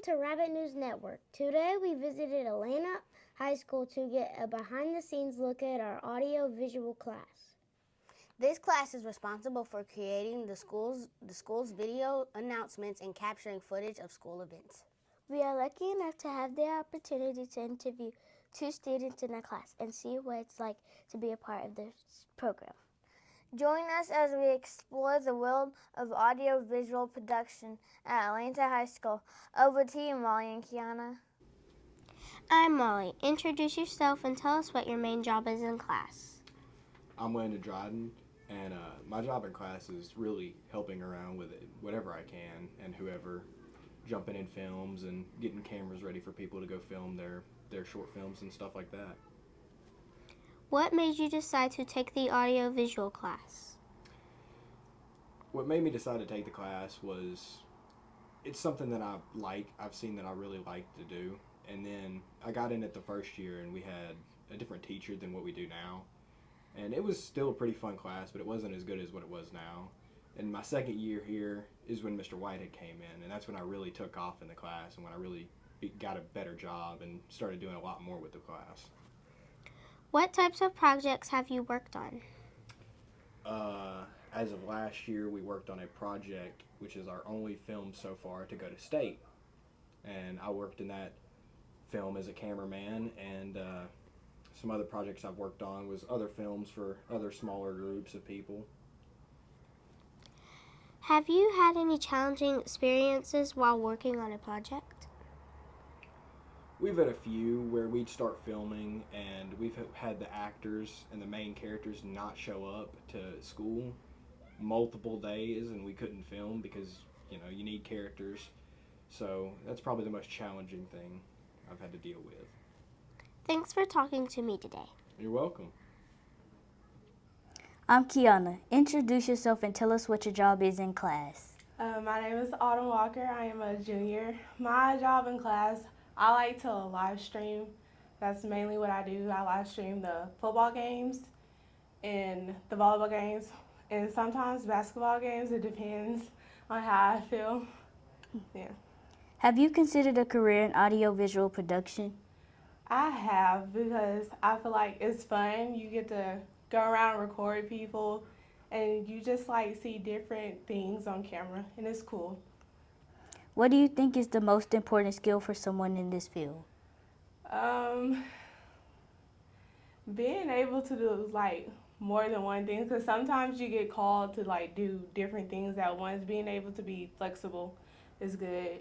to Rabbit News Network. Today we visited Atlanta High School to get a behind-the-scenes look at our audio-visual class. This class is responsible for creating the school's video announcements and capturing footage of school events. We are lucky enough to have the opportunity to interview 2 students in our class and see what it's like to be a part of this program. Join us as we explore the world of audio-visual production at Atlanta High School. Over to you, Molly and Kiana. I'm Molly. Introduce yourself and tell us what your main job is in class. I'm Landon Dryden, and my job in class is really helping around with it, whatever I can, and whoever, jumping in films and getting cameras ready for people to go film their short films and stuff like that. What made you decide to take the audio-visual class? What made me decide to take the class was it's something that I've seen that I really like to do. And then I got in it the first year and we had a different teacher than what we do now. And it was still a pretty fun class, but it wasn't as good as what it was now. And my second year here is when Mr. Whitehead came in, and that's when I really took off in the class and when I really got a better job and started doing a lot more with the class. What types of projects have you worked on? As of last year, we worked on a project which is our only film so far to go to state. And I worked in that film as a cameraman, and some other projects I've worked on was other films for other smaller groups of people. Have you had any challenging experiences while working on a project? We've had a few where we'd start filming and we've had the actors and the main characters not show up to school multiple days and we couldn't film because, you need characters. So that's probably the most challenging thing I've had to deal with. Thanks for talking to me today. You're welcome. I'm Kiana. Introduce yourself and tell us what your job is in class. My name is Autumn Walker. I am a junior. My job in class, I like to live stream. That's mainly what I do. I live stream the football games and the volleyball games and sometimes basketball games. It depends on how I feel. Yeah. Have you considered a career in audiovisual production? I have, because I feel like it's fun. You get to go around and record people and you just see different things on camera, and it's cool. What do you think is the most important skill for someone in this field? Being able to do more than one thing, because sometimes you get called to do different things at once. Being able to be flexible is good.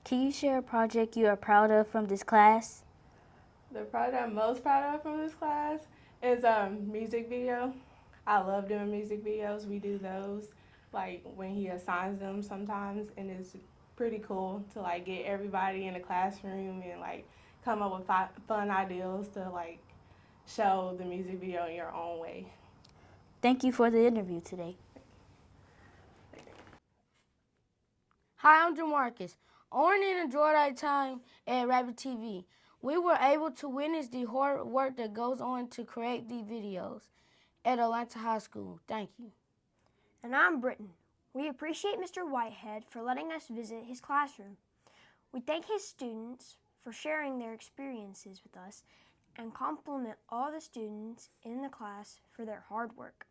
Can you share a project you are proud of from this class? The project I'm most proud of from this class is a music video. I love doing music videos. We do those when he assigns them sometimes, and it's pretty cool to get everybody in the classroom and come up with fun ideas to show the music video in your own way. Thank you for the interview today. Hi, I'm Jamarcus. Owen enjoyed our time at Rabbit TV. We were able to witness the hard work that goes on to create the videos at Atlanta High School. Thank you. And I'm Britton. We appreciate Mr. Whitehead for letting us visit his classroom. We thank his students for sharing their experiences with us and compliment all the students in the class for their hard work.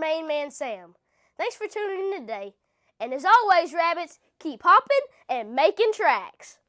main man, Sam. Thanks for tuning in today. And as always, rabbits, keep hopping and making tracks.